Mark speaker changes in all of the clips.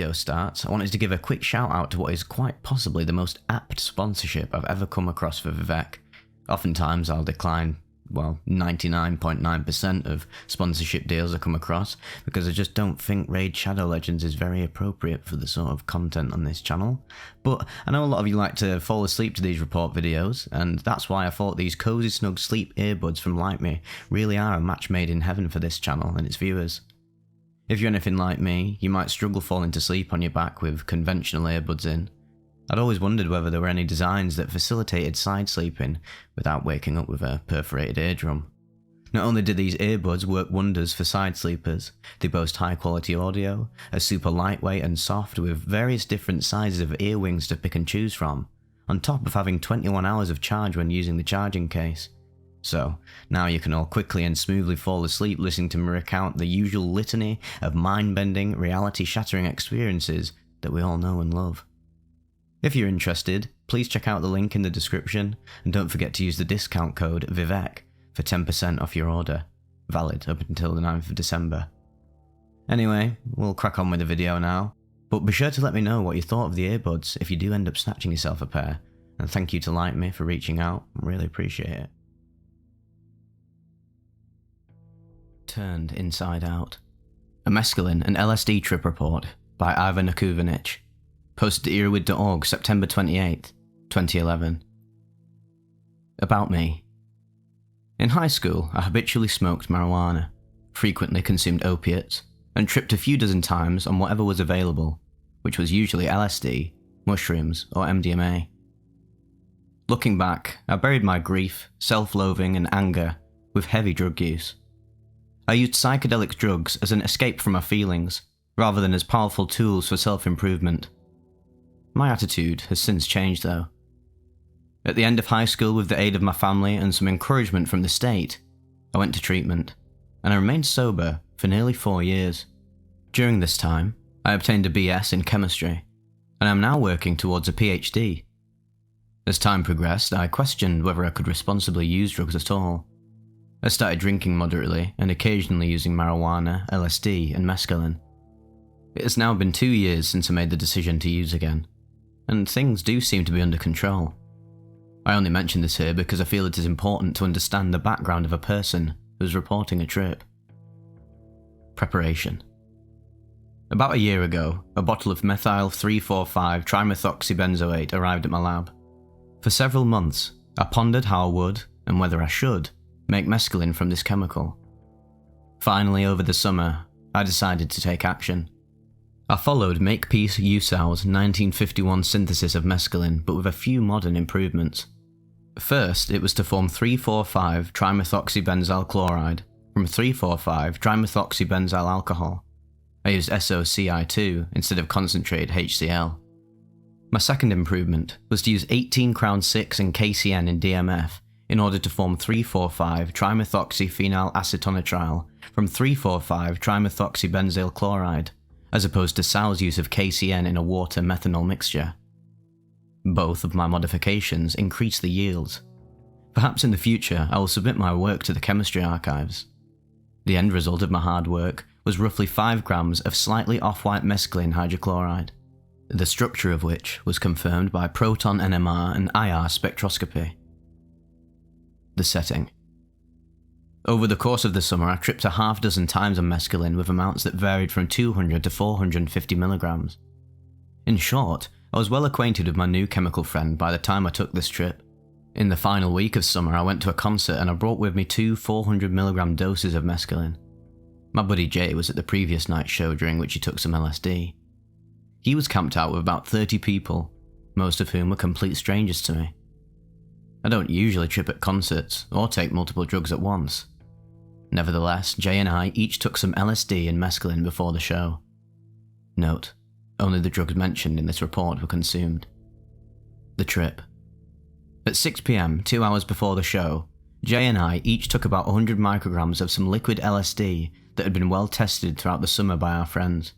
Speaker 1: Video starts, I wanted to give a quick shout out to what is quite possibly the most apt sponsorship I've ever come across for Vivec. Oftentimes I'll decline, 99.9% of sponsorship deals I come across because I just don't think Raid Shadow Legends is very appropriate for the sort of content on this channel. But I know a lot of you like to fall asleep to these report videos, and that's why I thought these COZYSNUG sleep earbuds from LYTMI really are a match made in heaven for this channel and its viewers. If you're anything like me, you might struggle falling to sleep on your back with conventional earbuds in. I'd always wondered whether there were any designs that facilitated side sleeping without waking up with a perforated eardrum. Not only do these earbuds work wonders for side sleepers, they boast high quality audio, are super lightweight and soft with various different sizes of ear wings to pick and choose from, on top of having 21 hours of charge when using the charging case. So, now you can all quickly and smoothly fall asleep listening to me recount the usual litany of mind-bending, reality-shattering experiences that we all know and love. If you're interested, please check out the link in the description, and don't forget to use the discount code VIVEC for 10% off your order, valid up until the 9th of December. Anyway, we'll crack on with the video now, but be sure to let me know what you thought of the earbuds if you do end up snatching yourself a pair, and thank you to LYTMI for reaching out, I really appreciate it. Turned Inside Out. A Mescaline and LSD trip report by Ivan Nakuvanich. Posted to EARBUDS.org September 28, 2011. About me. In high school, I habitually smoked marijuana, frequently consumed opiates, and tripped a few dozen times on whatever was available, which was usually LSD, mushrooms, or MDMA. Looking back, I buried my grief, self-loathing, and anger with heavy drug use. I used psychedelic drugs as an escape from my feelings, rather than as powerful tools for self-improvement. My attitude has since changed though. At the end of high school, with the aid of my family and some encouragement from the state, I went to treatment, and I remained sober for nearly 4 years. During this time, I obtained a BS in chemistry, and I am now working towards a PhD. As time progressed, I questioned whether I could responsibly use drugs at all. I started drinking moderately and occasionally using marijuana, LSD, and mescaline. It has now been 2 years since I made the decision to use again, and things do seem to be under control. I only mention this here because I feel it is important to understand the background of a person who is reporting a trip. Preparation. About a year ago, a bottle of methyl 3,4,5-trimethoxybenzoate arrived at my lab. For several months, I pondered how I would, and whether I should, make mescaline from this chemical. Finally, over the summer, I decided to take action. I followed Makepeace Usau's 1951 synthesis of mescaline, but with a few modern improvements. First, it was to form 3,4,5-trimethoxybenzyl chloride from 3,4,5-trimethoxybenzyl alcohol. I used SOCI2 instead of concentrated HCl. My second improvement was to use 18-crown-6 and KCN in DMF in order to form 3,4,5-trimethoxyphenyl acetonitrile from 3,4,5-trimethoxybenzyl chloride, as opposed to Sal's use of KCN in a water-methanol mixture. Both of my modifications increase the yields. Perhaps in the future I will submit my work to the chemistry archives. The end result of my hard work was roughly 5 grams of slightly off-white mescaline hydrochloride, the structure of which was confirmed by proton NMR and IR spectroscopy. The setting. Over the course of the summer, I tripped a half dozen times on mescaline with amounts that varied from 200 to 450 milligrams. In short, I was well acquainted with my new chemical friend by the time I took this trip. In the final week of summer, I went to a concert and I brought with me 2 400 milligram doses of mescaline. My buddy Jay was at the previous night's show, during which he took some LSD. He was camped out with about 30 people, most of whom were complete strangers to me. I don't usually trip at concerts or take multiple drugs at once. Nevertheless, Jay and I each took some LSD and mescaline before the show. Note, only the drugs mentioned in this report were consumed. The trip. At 6 PM, 2 hours before the show, Jay and I each took about 100 micrograms of some liquid LSD that had been well tested throughout the summer by our friends.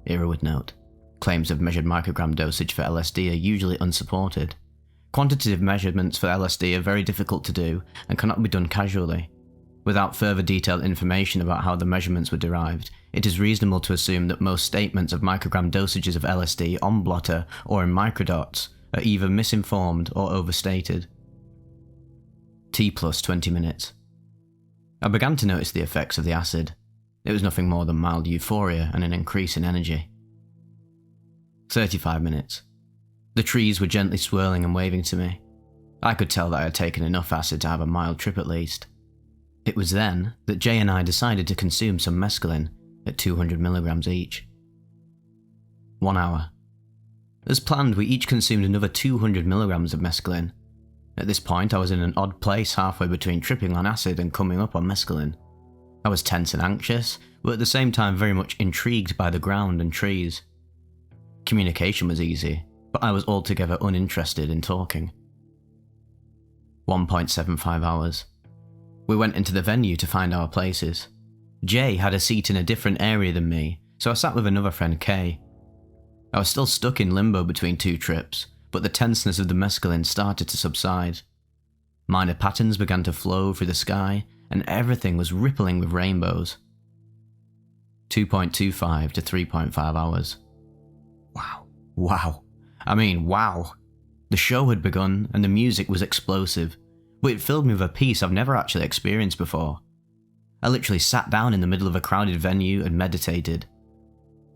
Speaker 1: Here would note, claims of measured microgram dosage for LSD are usually unsupported. Quantitative measurements for LSD are very difficult to do and cannot be done casually. Without further detailed information about how the measurements were derived, it is reasonable to assume that most statements of microgram dosages of LSD on blotter or in microdots are either misinformed or overstated. T plus 20 minutes. I began to notice the effects of the acid. It was nothing more than mild euphoria and an increase in energy. 35 minutes. The trees were gently swirling and waving to me. I could tell that I had taken enough acid to have a mild trip at least. It was then that Jay and I decided to consume some mescaline at 200 milligrams each. 1 hour. As planned, we each consumed another 200 milligrams of mescaline. At this point, I was in an odd place halfway between tripping on acid and coming up on mescaline. I was tense and anxious, but at the same time very much intrigued by the ground and trees. Communication was easy, but I was altogether uninterested in talking. 1.75 hours. We went into the venue to find our places. Jay had a seat in a different area than me, so I sat with another friend, Kay. I was still stuck in limbo between two trips, but the tenseness of the mescaline started to subside. Minor patterns began to flow through the sky, and everything was rippling with rainbows. 2.25 to 3.5 hours. Wow. I mean, wow. The show had begun, and the music was explosive, but it filled me with a peace I've never actually experienced before. I literally sat down in the middle of a crowded venue and meditated.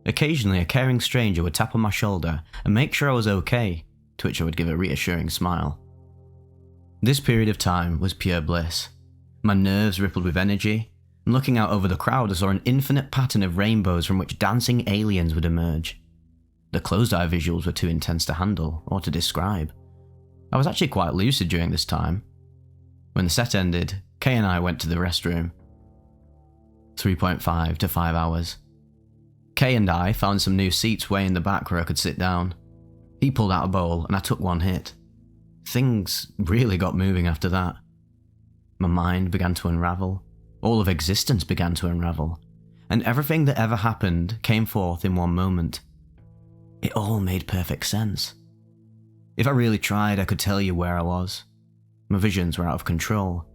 Speaker 1: Occasionally, a caring stranger would tap on my shoulder and make sure I was okay, to which I would give a reassuring smile. This period of time was pure bliss. My nerves rippled with energy, and looking out over the crowd, I saw an infinite pattern of rainbows from which dancing aliens would emerge. The closed-eye visuals were too intense to handle or to describe. I was actually quite lucid during this time. When the set ended, Kay and I went to the restroom. 3.5 to 5 hours. Kay and I found some new seats way in the back where I could sit down. He pulled out a bowl and I took one hit. Things really got moving after that. My mind began to unravel. All of existence began to unravel. And everything that ever happened came forth in one moment. It all made perfect sense. If I really tried, I could tell you where I was. My visions were out of control.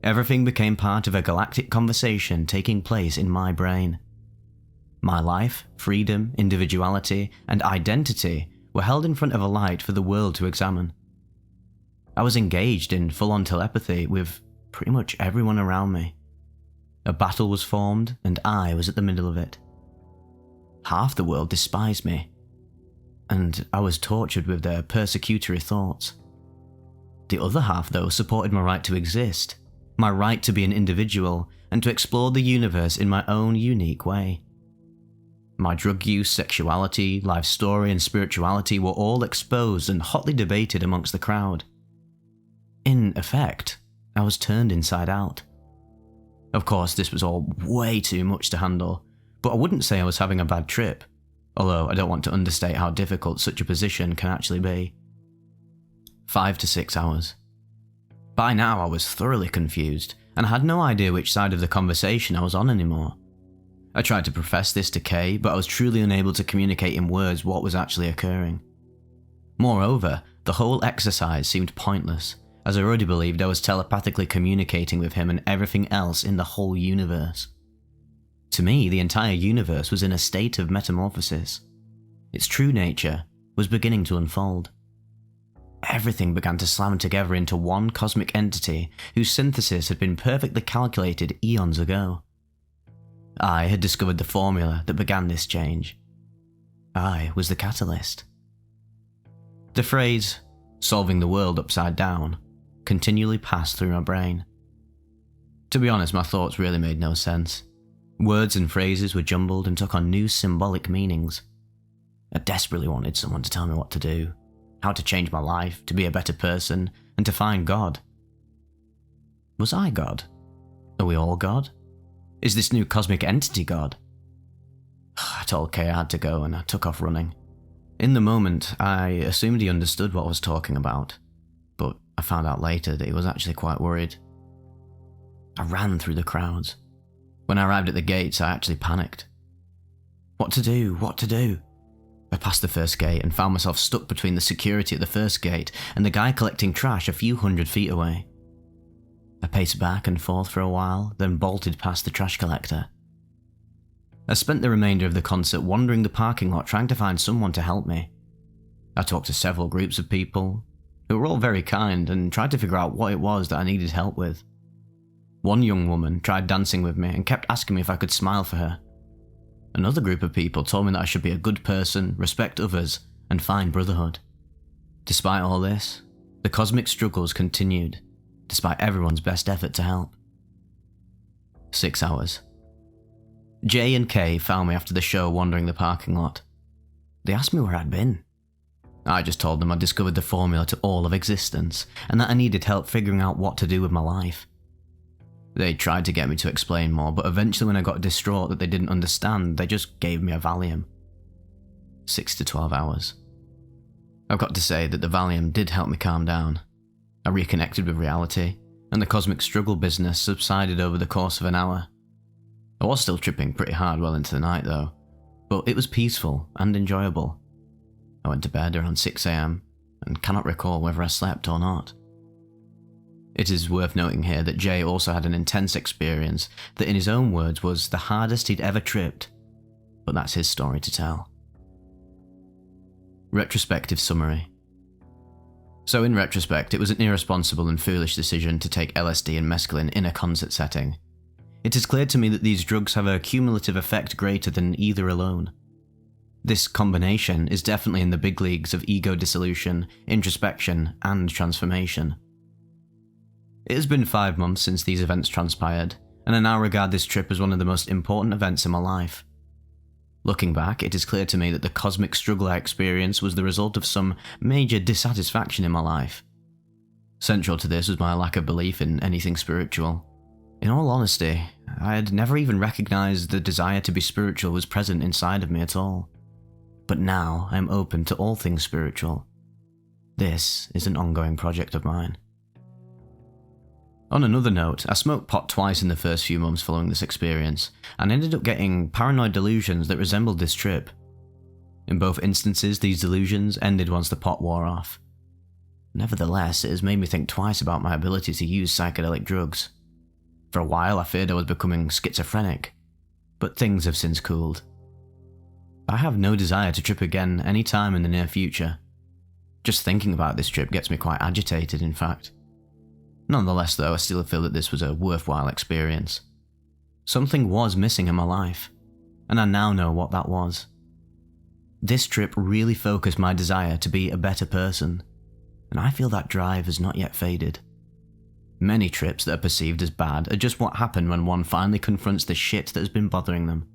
Speaker 1: Everything became part of a galactic conversation taking place in my brain. My life, freedom, individuality, and identity were held in front of a light for the world to examine. I was engaged in full-on telepathy with pretty much everyone around me. A battle was formed, and I was at the middle of it. Half the world despised me, and I was tortured with their persecutory thoughts. The other half, though, supported my right to exist, my right to be an individual, and to explore the universe in my own unique way. My drug use, sexuality, life story, and spirituality were all exposed and hotly debated amongst the crowd. In effect, I was turned inside out. Of course, this was all way too much to handle, but I wouldn't say I was having a bad trip, although I don't want to understate how difficult such a position can actually be. 5 to 6 hours. By now I was thoroughly confused, and had no idea which side of the conversation I was on anymore. I tried to profess this to Kay, but I was truly unable to communicate in words what was actually occurring. Moreover, the whole exercise seemed pointless, as I already believed I was telepathically communicating with him and everything else in the whole universe. To me, the entire universe was in a state of metamorphosis. Its true nature was beginning to unfold. Everything began to slam together into one cosmic entity whose synthesis had been perfectly calculated eons ago. I had discovered the formula that began this change. I was the catalyst. The phrase, solving the world upside down, continually passed through my brain. To be honest, my thoughts really made no sense. Words and phrases were jumbled and took on new symbolic meanings. I desperately wanted someone to tell me what to do, how to change my life, to be a better person, and to find God. Was I God? Are we all God? Is this new cosmic entity God? I told Kay I had to go and I took off running. In the moment, I assumed he understood what I was talking about, but I found out later that he was actually quite worried. I ran through the crowds. When I arrived at the gates, I actually panicked. What to do? What to do? I passed the first gate and found myself stuck between the security at the first gate and the guy collecting trash a few hundred feet away. I paced back and forth for a while, then bolted past the trash collector. I spent the remainder of the concert wandering the parking lot trying to find someone to help me. I talked to several groups of people, who were all very kind, and tried to figure out what it was that I needed help with. One young woman tried dancing with me and kept asking me if I could smile for her. Another group of people told me that I should be a good person, respect others, and find brotherhood. Despite all this, the cosmic struggles continued, despite everyone's best effort to help. 6 hours. Jay and Kay found me after the show wandering the parking lot. They asked me where I'd been. I just told them I'd discovered the formula to all of existence, and that I needed help figuring out what to do with my life. They tried to get me to explain more, but eventually when I got distraught that they didn't understand, they just gave me a Valium. 6 to 12 hours. I've got to say that the Valium did help me calm down. I reconnected with reality, and the cosmic struggle business subsided over the course of an hour. I was still tripping pretty hard well into the night though, but it was peaceful and enjoyable. I went to bed around 6 AM, and cannot recall whether I slept or not. It is worth noting here that Jay also had an intense experience that in his own words was the hardest he'd ever tripped, but that's his story to tell. Retrospective summary. So in retrospect, it was an irresponsible and foolish decision to take LSD and mescaline in a concert setting. It is clear to me that these drugs have a cumulative effect greater than either alone. This combination is definitely in the big leagues of ego dissolution, introspection, and transformation. It has been 5 months since these events transpired, and I now regard this trip as one of the most important events in my life. Looking back, it is clear to me that the cosmic struggle I experienced was the result of some major dissatisfaction in my life. Central to this was my lack of belief in anything spiritual. In all honesty, I had never even recognized the desire to be spiritual was present inside of me at all. But now I am open to all things spiritual. This is an ongoing project of mine. On another note, I smoked pot twice in the first few months following this experience, and ended up getting paranoid delusions that resembled this trip. In both instances, these delusions ended once the pot wore off. Nevertheless, it has made me think twice about my ability to use psychedelic drugs. For a while, I feared I was becoming schizophrenic, but things have since cooled. I have no desire to trip again any time in the near future. Just thinking about this trip gets me quite agitated, in fact. Nonetheless though, I still feel that this was a worthwhile experience. Something was missing in my life, and I now know what that was. This trip really focused my desire to be a better person, and I feel that drive has not yet faded. Many trips that are perceived as bad are just what happen when one finally confronts the shit that has been bothering them.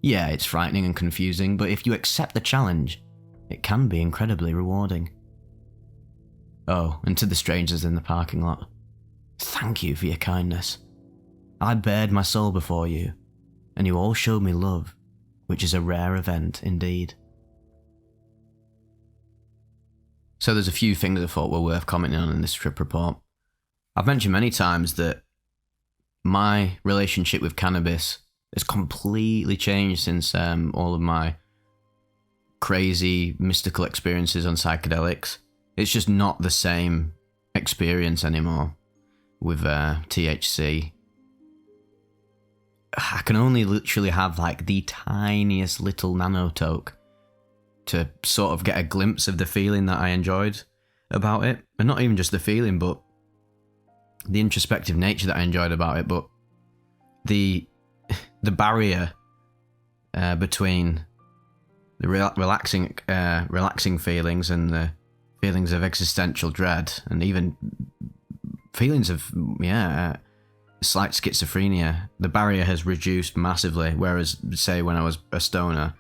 Speaker 1: Yeah, it's frightening and confusing, but if you accept the challenge, it can be incredibly rewarding. Oh, and to the strangers in the parking lot, thank you for your kindness. I bared my soul before you, and you all showed me love, which is a rare event indeed. So there's a few things I thought were worth commenting on in this trip report. I've mentioned many times that my relationship with cannabis has completely changed since all of my crazy mystical experiences on psychedelics. It's just not the same experience anymore with THC. I can only literally have like the tiniest little nanotoke to sort of get a glimpse of the feeling that I enjoyed about it. And not even just the feeling, but the introspective nature that I enjoyed about it. But the barrier between the relaxing feelings and the feelings of existential dread, and even feelings of slight schizophrenia, the barrier has reduced massively. Whereas, say, when I was a stoner,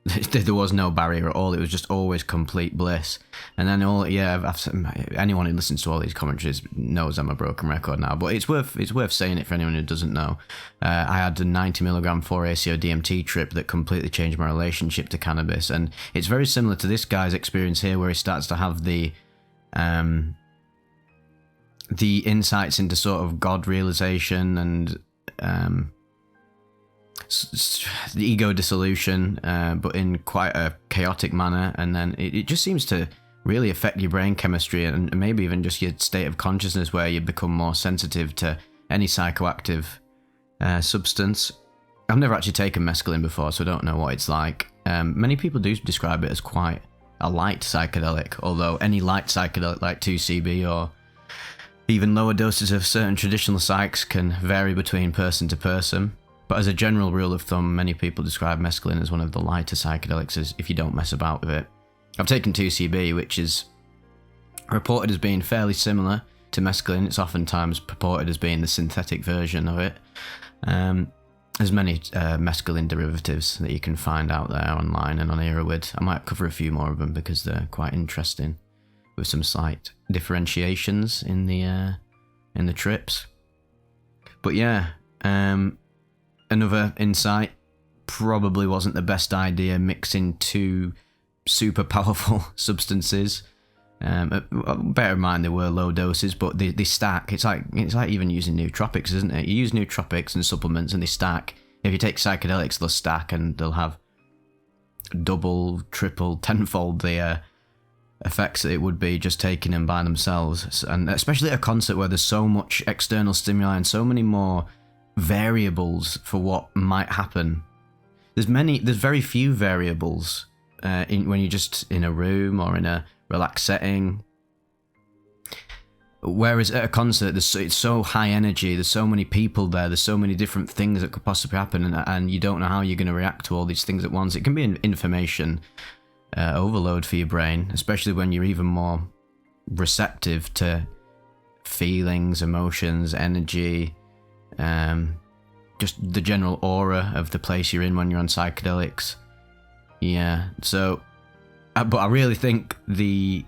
Speaker 1: there was no barrier at all. It was just always complete bliss. And then anyone who listens to all these commentaries knows I'm a broken record now. But it's worth saying it for anyone who doesn't know. I had a 90mg 4-ACO DMT trip that completely changed my relationship to cannabis, and it's very similar to this guy's experience here, where he starts to have the insights into sort of God realization and the ego dissolution, but in quite a chaotic manner. And then it just seems to really affect your brain chemistry and maybe even just your state of consciousness, where you become more sensitive to any psychoactive substance. I've never actually taken mescaline before, so I don't know what it's like. Many people do describe it as quite a light psychedelic, although any light psychedelic like 2CB or even lower doses of certain traditional psychs can vary between person to person. But as a general rule of thumb, many people describe mescaline as one of the lighter psychedelics, as if you don't mess about with it. I've taken 2CB, which is reported as being fairly similar to mescaline. It's oftentimes purported as being the synthetic version of it. There's many mescaline derivatives that you can find out there online and on EARBUDS. I might cover a few more of them because they're quite interesting, with some slight differentiations in the trips. But yeah, another insight: probably wasn't the best idea mixing two super powerful substances. Bear in mind they were low doses, but they stack. It's like even using nootropics, isn't it? You use nootropics and supplements and they stack. If you take psychedelics, they'll stack and they'll have double, triple, tenfold the effects that it would be just taking them by themselves. And especially at a concert where there's so much external stimuli and so many more variables for what might happen. There's very few variables when you're just in a room or in a relaxed setting. Whereas at a concert, it's so high energy, there's so many people there, there's so many different things that could possibly happen, and you don't know how you're going to react to all these things at once. It can be an information overload for your brain, especially when you're even more receptive to feelings, emotions, energy, just the general aura of the place you're in when you're on psychedelics. Yeah, so, but I really think the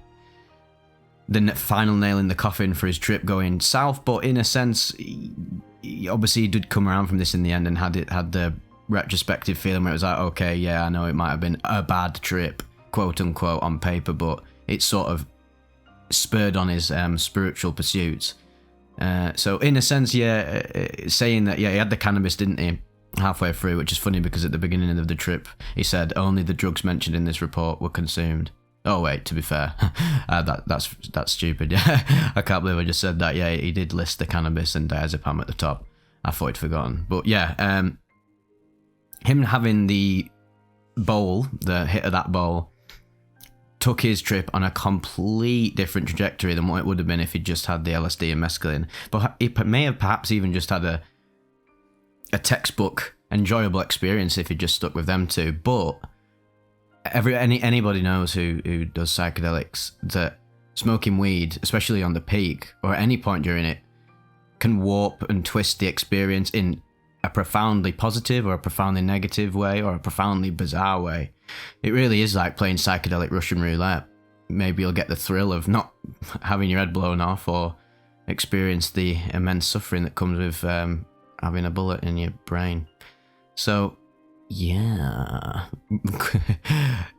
Speaker 1: final nail in the coffin for his trip going south, but in a sense, obviously he did come around from this in the end and had the retrospective feeling where it was like, okay, yeah, I know it might have been a bad trip, quote unquote, on paper, but it sort of spurred on his spiritual pursuits. So in a sense, yeah, saying that, yeah, he had the cannabis, didn't he, halfway through, which is funny because at the beginning of the trip he said only the drugs mentioned in this report were consumed. Oh wait, to be fair, that's stupid. Yeah, I can't believe I just said that. Yeah, he did list the cannabis and diazepam at the top. I thought he'd forgotten. But yeah, him having the bowl, the hit of that bowl, took his trip on a complete different trajectory than what it would have been if he'd just had the LSD and mescaline. But he may have perhaps even just had a textbook enjoyable experience if he'd just stuck with them two. But anybody knows who does psychedelics that smoking weed, especially on the peak or at any point during it, can warp and twist the experience in a profoundly positive or a profoundly negative way or a profoundly bizarre way. It really is like playing psychedelic Russian roulette. Maybe you'll get the thrill of not having your head blown off or experience the immense suffering that comes with having a bullet in your brain. So yeah,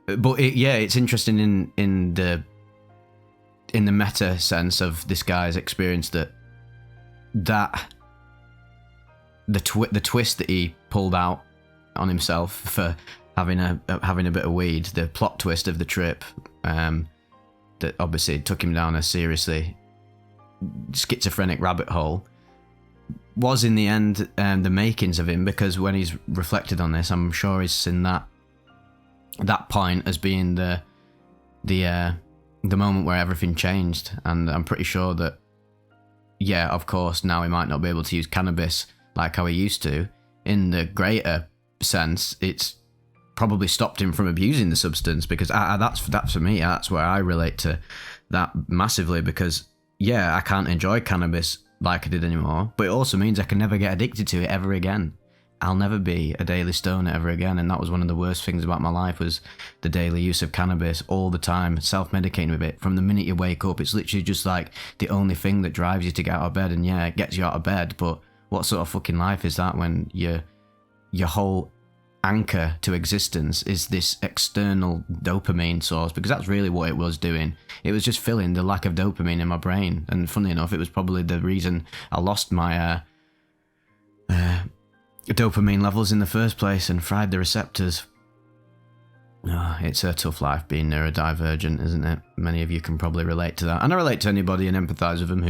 Speaker 1: but it's interesting in the meta sense of this guy's experience that the twist that he pulled out on himself for having a bit of weed, the plot twist of the trip, that obviously took him down a seriously schizophrenic rabbit hole, was in the end the makings of him, because when he's reflected on this, I'm sure he's seen that point as being the moment where everything changed. And I'm pretty sure that, yeah, of course, now he might not be able to use cannabis like how he used to. In the greater sense, it's probably stopped him from abusing the substance, because that's for me, that's where I relate to that massively, because yeah, I can't enjoy cannabis like I did anymore, but it also means I can never get addicted to it ever again. I'll never be a daily stoner ever again, and that was one of the worst things about my life, was the daily use of cannabis all the time, self-medicating with it. From the minute you wake up, it's literally just like the only thing that drives you to get out of bed, and yeah, it gets you out of bed, but what sort of fucking life is that when your whole anchor to existence is this external dopamine source? Because that's really what it was doing. It was just filling the lack of dopamine in my brain, and funnily enough, it was probably the reason I lost my dopamine levels in the first place and fried the receptors. Oh, it's a tough life being neurodivergent, isn't it? Many of you can probably relate to that. And I relate to anybody and empathise with them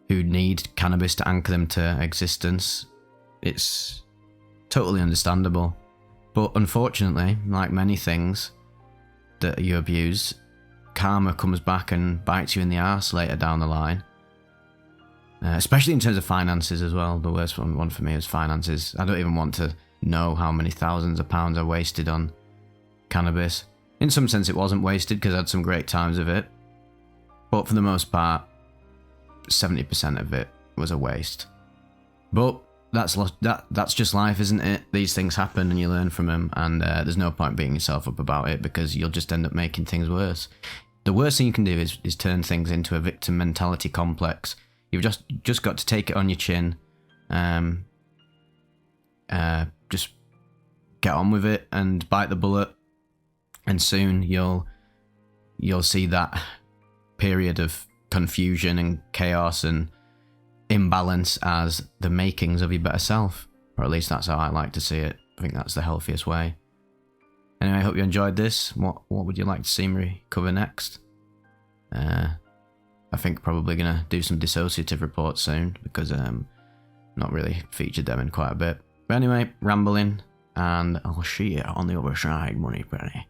Speaker 1: who need cannabis to anchor them to existence. It's totally understandable. But unfortunately, like many things that you abuse, karma comes back and bites you in the arse later down the line. Especially in terms of finances as well. The worst one for me is finances. I don't even want to know how many thousands of pounds I wasted on cannabis. In some sense it wasn't wasted because I had some great times of it. But for the most part, 70% of it was a waste. But that's just life, isn't it? These things happen and you learn from them, and there's no point beating yourself up about it because you'll just end up making things worse. The worst thing you can do is turn things into a victim mentality complex. You've just got to take it on your chin. Just get on with it and bite the bullet, and soon you'll see that period of confusion and chaos and imbalance as the makings of your better self, or at least that's how I like to see it. I think that's the healthiest way. Anyway, I hope you enjoyed this. What would you like to see me cover next? I think probably gonna do some dissociative reports soon because not really featured them in quite a bit. But anyway, rambling, and I'll see you on the other side, Money Penny.